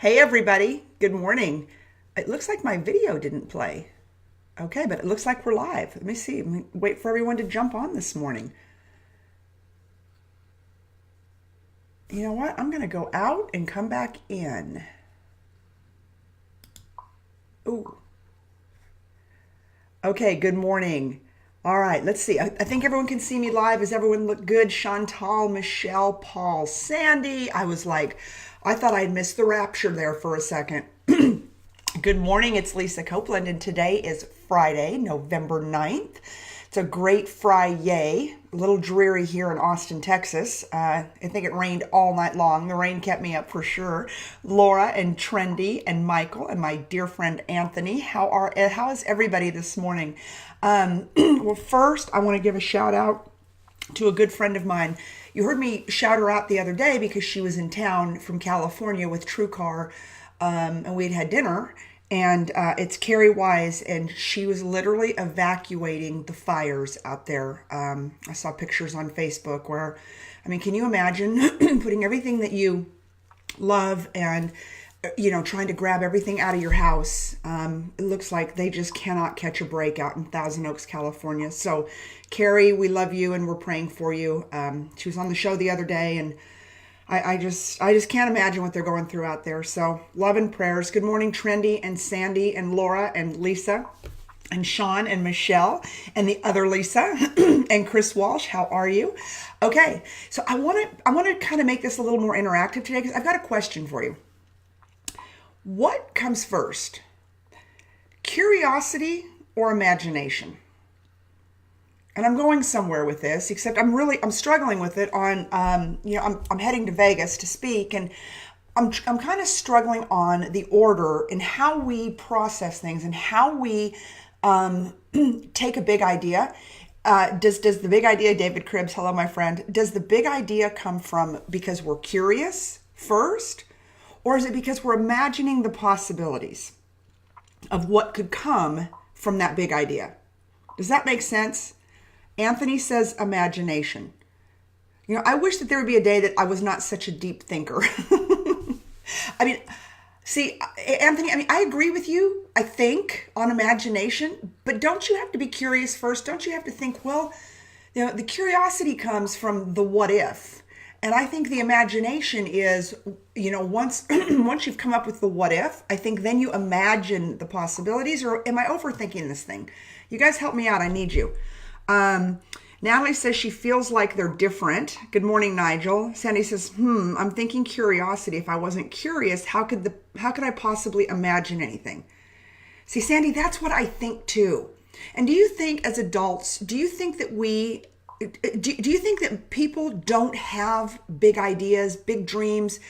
Hey everybody, good morning. It looks like my video didn't play. Okay, but it looks like we're live. Let me see. Let me wait for everyone to jump on this morning. You know what? I'm going to go out and come back in. Ooh. Okay, good morning. All right, let's see. I think everyone can see me live. Does everyone look good? Chantal, Michelle, Paul, Sandy. I thought I'd missed the rapture there for a second. Good morning, it's Lisa Copeland, and today is Friday, November 9th. It's a great Friday, a little dreary here in Austin, Texas. I think it rained all night long. The rain kept me up for sure. Laura and Trendy and Michael and my dear friend Anthony, how is everybody this morning? Well, first, I want to give a shout out to a good friend of mine. You heard me shout her out the other day because she was in town from California with TrueCar, and we'd had dinner. And it's Carrie Wise, and she was literally evacuating the fires out there. I saw pictures on Facebook where, can you imagine putting everything that you love and trying to grab everything out of your house? It looks like they just cannot catch a break out in Thousand Oaks, California. So, Carrie, we love you and we're praying for you. She was on the show the other day, and I just can't imagine what they're going through out there. So, love and prayers. Good morning, Trendy and Sandy and Laura and Lisa and Sean and Michelle and the other Lisa and Chris Walsh. How are you? Okay, so I want to kind of make this a little more interactive today because I've got a question for you. What comes first? Curiosity or imagination? And I'm going somewhere with this, except I'm struggling with it on, I'm heading to Vegas to speak, and I'm kind of struggling on the order and how we process things and how we take a big idea. Does the big idea, David Cribbs, hello, my friend, does the big idea come from because we're curious first? Or is it because we're imagining the possibilities of what could come from that big idea? Does that make sense? Anthony says imagination. I wish that there would be a day that I was not such a deep thinker. See, Anthony, I agree with you, I think, on imagination, but don't you have to be curious first? Don't you have to think, well, the curiosity comes from the what if. And I think the imagination is, once you've come up with the what if, I think then you imagine the possibilities. Or am I overthinking this thing? You guys help me out. I need you. Natalie says she feels like they're different. Good morning, Nigel. Sandy says, I'm thinking curiosity. If I wasn't curious, how could I possibly imagine anything? See, Sandy, that's what I think too. And do you think as adults, do you think that people don't have big ideas, big dreams,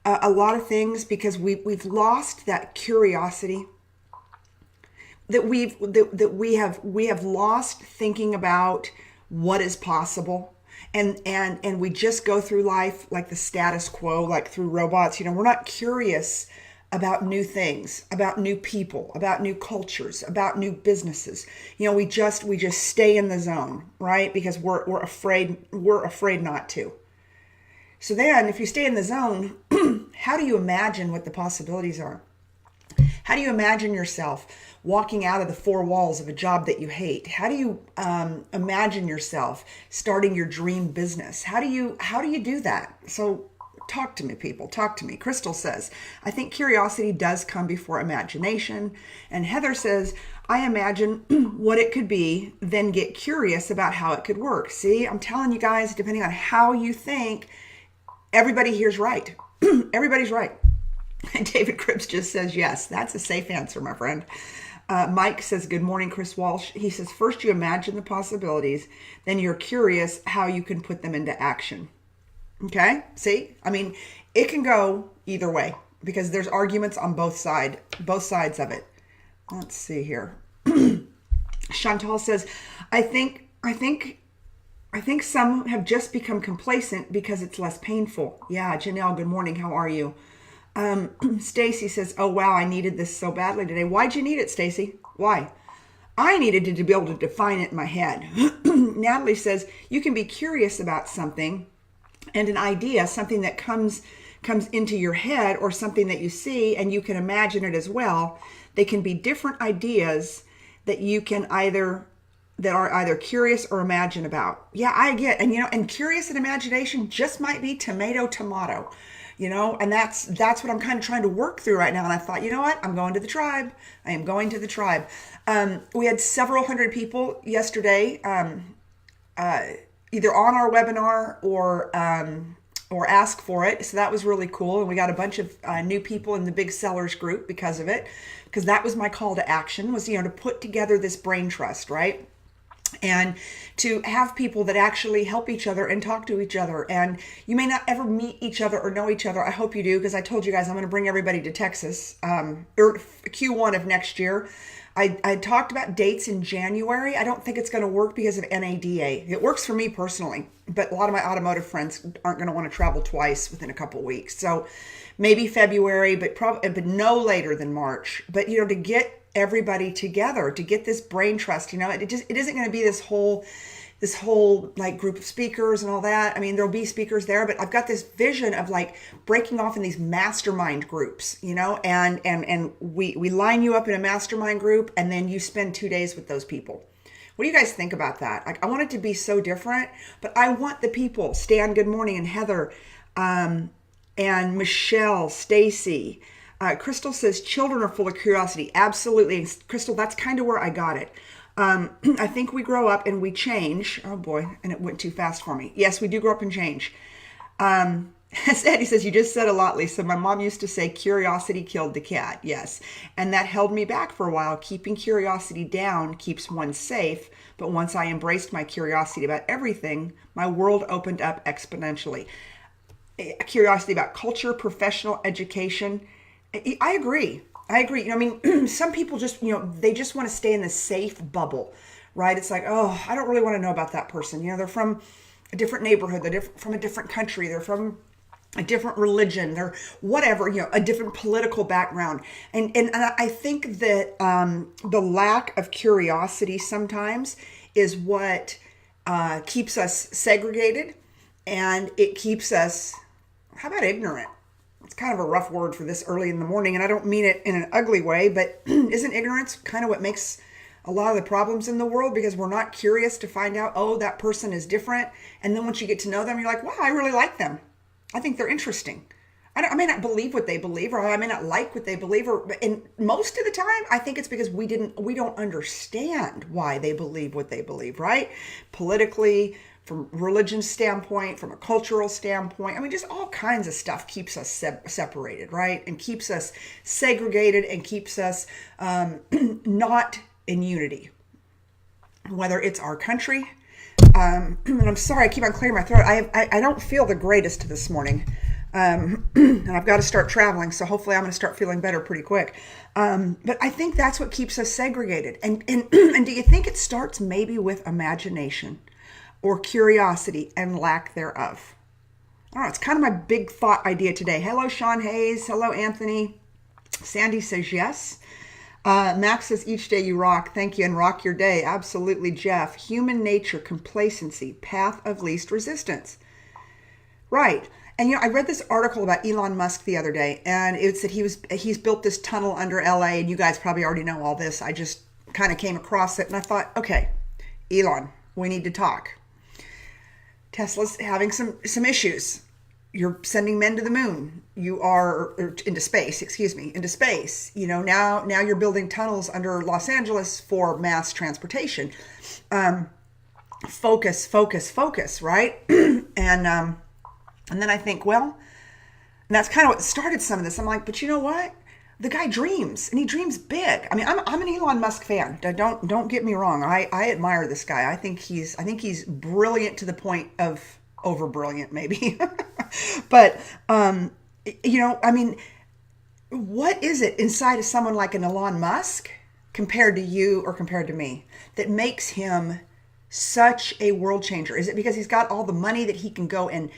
a lot of things because we've lost that curiosity? That we have lost thinking about what is possible, and we just go through life like the status quo, like through robots. We're not curious about new things, about new people, about new cultures, about new businesses. We just stay in the zone, right? Because we're afraid not to. So then if you stay in the zone, how do you imagine what the possibilities are? How do you imagine yourself walking out of the four walls of a job that you hate? How do you imagine yourself starting your dream business? How do you do that? So talk to me, people. Talk to me. Crystal says, I think curiosity does come before imagination. And Heather says, I imagine what it could be, then get curious about how it could work. See, I'm telling you guys, depending on how you think, everybody here's right. Everybody's right. And David Cripps just says, yes, that's a safe answer, my friend. Mike says, good morning, Chris Walsh. He says, first you imagine the possibilities, then you're curious how you can put them into action. Okay? See? It can go either way because there's arguments on both sides of it. Let's see here. Chantal says, I think some have just become complacent because it's less painful. Yeah, Janelle, good morning. How are you? Stacy says, oh, wow, I needed this so badly today. Why'd you need it, Stacy? Why? I needed to be able to define it in my head. Natalie says, you can be curious about something and an idea, something that comes comes into your head or something that you see and you can imagine it as well, they can be different ideas that you can that are either curious or imagine about. Yeah, I get, and and curious and imagination just might be tomato, and that's what I'm kind of trying to work through right now. And I thought, you know what? I'm going to the tribe. I am going to the tribe. We had several hundred people yesterday, either on our webinar or ask for it. So that was really cool. And we got a bunch of new people in the big sellers group because of it, because that was my call to action, was, to put together this brain trust, right? And to have people that actually help each other and talk to each other. And you may not ever meet each other or know each other. I hope you do, because I told you guys I'm going to bring everybody to Texas or Q1 of next year. I talked about dates in January. I don't think it's going to work because of NADA. It works for me personally, but a lot of my automotive friends aren't going to want to travel twice within a couple of weeks. So maybe February, but no later than March. But to get everybody together, to get this brain trust, it isn't going to be this whole like group of speakers and all that. I mean, there'll be speakers there, but I've got this vision of like breaking off in these mastermind groups, and we line you up in a mastermind group, and then you spend 2 days with those people. What do you guys think about that? Like, I want it to be so different, but I want the people, Stan, good morning, and Heather, and Michelle, Stacy, Crystal says children are full of curiosity. Absolutely. And Crystal, that's kind of where I got it. I think we grow up and we change. Oh boy, and it went too fast for me. Yes, we do grow up and change. Eddie says, you just said a lot, Lisa. My mom used to say curiosity killed the cat. Yes. And that held me back for a while. Keeping curiosity down keeps one safe. But once I embraced my curiosity about everything, my world opened up exponentially. Curiosity about culture, professional education. I agree. I mean, some people just, they just want to stay in the safe bubble, right? It's like, oh, I don't really want to know about that person. They're from a different neighborhood. They're from a different country. They're from a different religion. They're whatever, a different political background. And I think that the lack of curiosity sometimes is what keeps us segregated, and it keeps us, how about ignorant? It's kind of a rough word for this early in the morning, and I don't mean it in an ugly way, but isn't ignorance kind of what makes a lot of the problems in the world? Because we're not curious to find out, oh, that person is different. And then once you get to know them, you're like, wow, I really like them. I think they're interesting. I may not believe what they believe, or I may not like what they believe, and most of the time, I think it's because we don't understand why they believe what they believe, right? Politically, from a religion standpoint, from a cultural standpoint. I mean, just all kinds of stuff keeps us separated, right? And keeps us segregated and keeps us not in unity. Whether it's our country, and I'm sorry, I keep on clearing my throat. I don't feel the greatest this morning. And I've got to start traveling, so hopefully I'm going to start feeling better pretty quick. But I think that's what keeps us segregated. And do you think it starts maybe with imagination or curiosity and lack thereof? I don't know. It's kind of my big thought idea today. Hello, Sean Hayes. Hello, Anthony. Sandy says yes. Max says, each day you rock. Thank you, and rock your day. Absolutely, Jeff. Human nature, complacency, path of least resistance. Right. And I read this article about Elon Musk the other day, and it said he's built this tunnel under LA, and you guys probably already know all this. I just kind of came across it, and I thought, okay, Elon, we need to talk. Tesla's having some issues. You're sending men to the moon. You are into space. Now you're building tunnels under Los Angeles for mass transportation. Focus, right? And then I think, well, and that's kind of what started some of this. I'm like, but you know what? The guy dreams, and he dreams big. I mean, I'm an Elon Musk fan. Don't get me wrong. I admire this guy. I think he's brilliant to the point of over brilliant, maybe. But I mean, what is it inside of someone like an Elon Musk compared to you or compared to me that makes him such a world changer? Is it because he's got all the money that he can go and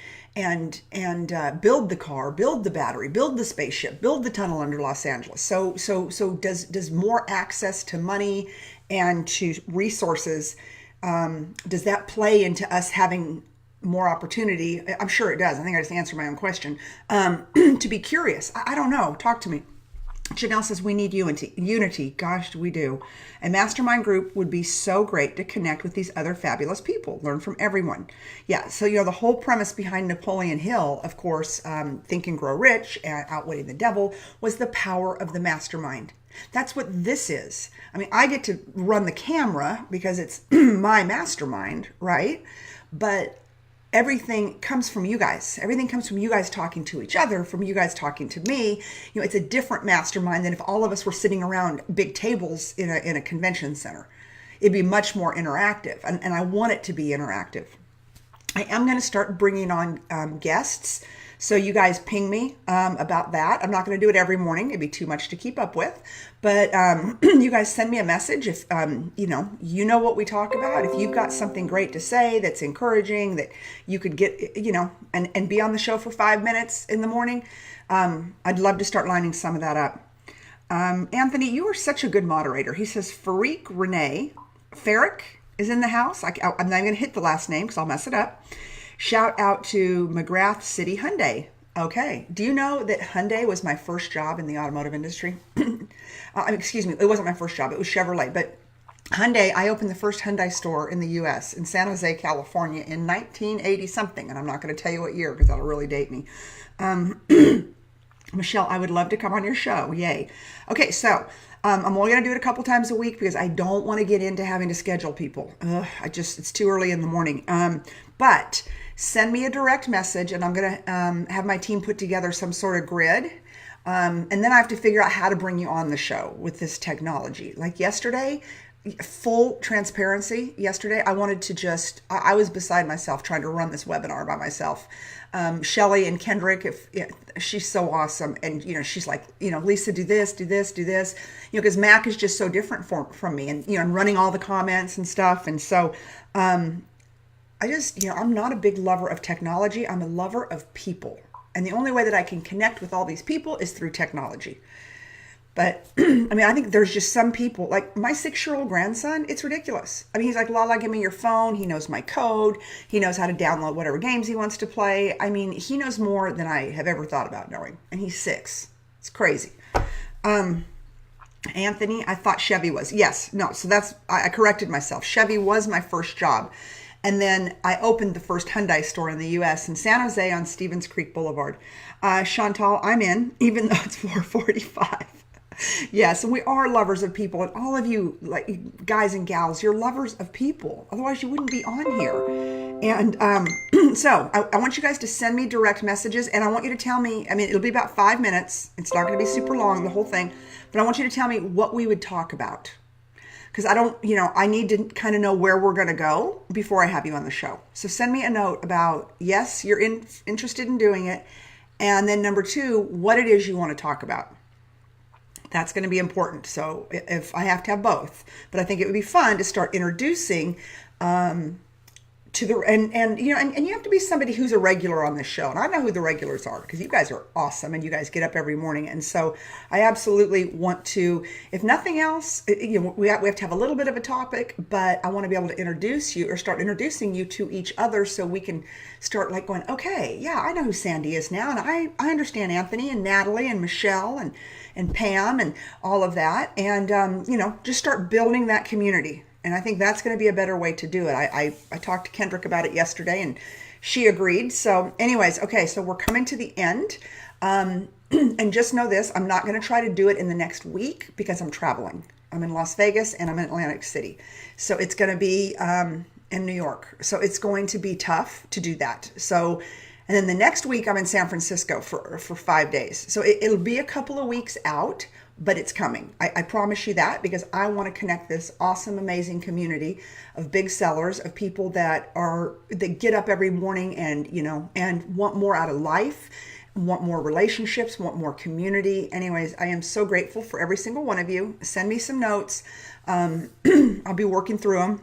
build the car, build the battery, build the spaceship, build the tunnel under Los Angeles? So does more access to money and to resources, does that play into us having more opportunity. I'm sure it does. I think I just answered my own question. To be curious. I don't know. Talk to me. Janelle says we need unity. Unity, gosh, we do. A mastermind group would be so great to connect with these other fabulous people, learn from everyone. Yeah, so the whole premise behind Napoleon Hill, of course, Think and Grow Rich, Outwitting the Devil, was the power of the mastermind. That's what this is. I mean, I get to run the camera because it's my mastermind, right? But everything comes from you guys. Everything comes from you guys talking to each other, from you guys talking to me. It's a different mastermind than if all of us were sitting around big tables in a convention center. It'd be much more interactive, and I want it to be interactive. I am going to start bringing on guests. So you guys ping me about that. I'm not going to do it every morning. It'd be too much to keep up with. But you guys send me a message if, you know what we talk about. If you've got something great to say that's encouraging, that you could get, and be on the show for 5 minutes in the morning, I'd love to start lining some of that up. Anthony, you are such a good moderator. He says Farik Renee Farrick is in the house. I'm not going to hit the last name because I'll mess it up. Shout out to McGrath City Hyundai. Okay. Do you know that Hyundai was my first job in the automotive industry? Excuse me. It wasn't my first job. It was Chevrolet. But Hyundai, I opened the first Hyundai store in the U.S. in San Jose, California in 1980 something. And I'm not going to tell you what year because that'll really date me. Michelle, I would love to come on your show. Yay. Okay. So I'm only going to do it a couple times a week because I don't want to get into having to schedule people. It's too early in the morning. But send me a direct message and I'm going to have my team put together some sort of grid. And then I have to figure out how to bring you on the show with this technology. Like yesterday, full transparency, yesterday, I wanted to I was beside myself trying to run this webinar by myself. Shelly and Kendrick, she's so awesome. And, she's like, Lisa, do this, do this, do this, because Mac is just so different from me and, and running all the comments and stuff. And so, I'm not a big lover of technology. I'm a lover of people. And the only way that I can connect with all these people is through technology. But I think there's just some people, like my 6-year-old grandson, it's ridiculous. He's like, Lala, give me your phone. He knows my code. He knows how to download whatever games he wants to play. He knows more than I have ever thought about knowing. And he's 6. It's crazy. Anthony, I thought Chevy was. Yes. No. So I corrected myself. Chevy was my first job. And then I opened the first Hyundai store in the U.S. in San Jose on Stevens Creek Boulevard. Chantal, I'm in, even though it's 4:45. Yes, and we are lovers of people. And all of you, like guys and gals, you're lovers of people. Otherwise, you wouldn't be on here. And so I want you guys to send me direct messages. And I want you to tell me, it'll be about 5 minutes. It's not going to be super long, the whole thing. But I want you to tell me what we would talk about. Because I need to kind of know where we're going to go before I have you on the show. So send me a note about, yes, you're interested in doing it. And then number 2, what it is you want to talk about. That's going to be important. So if I have to have both, but I think it would be fun to start introducing to the, and you have to be somebody who's a regular on this show. And I know who the regulars are because you guys are awesome and you guys get up every morning. And so I absolutely want to, if nothing else, we have to have a little bit of a topic, but I want to be able to introduce you or start introducing you to each other so we can start like going, okay, yeah, I know who Sandy is now. And I understand Anthony and Natalie and Michelle and Pam and all of that. And, just start building that community. And I think that's going to be a better way to do it. I talked to Kendrick about it yesterday and she agreed. So anyways, okay, so we're coming to the end. And just know this, I'm not going to try to do it in the next week because I'm traveling. I'm in Las Vegas and I'm in Atlantic City. So it's going to be in New York. So it's going to be tough to do that. So, and then the next week I'm in San Francisco for 5 days. So it'll be a couple of weeks out. But it's coming. I promise you that because I want to connect this awesome, amazing community of big sellers, of people that get up every morning and, and want more out of life, want more relationships, want more community. Anyways, I am so grateful for every single one of you. Send me some notes. I'll be working through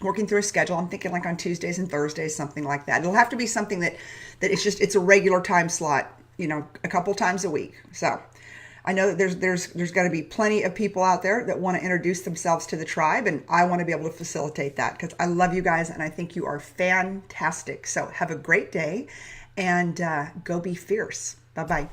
a schedule. I'm thinking like on Tuesdays and Thursdays, something like that. It'll have to be something that it's a regular time slot, a couple times a week. So, I know that there's got to be plenty of people out there that want to introduce themselves to the tribe, and I want to be able to facilitate that because I love you guys and I think you are fantastic. So have a great day and go be fierce. Bye-bye.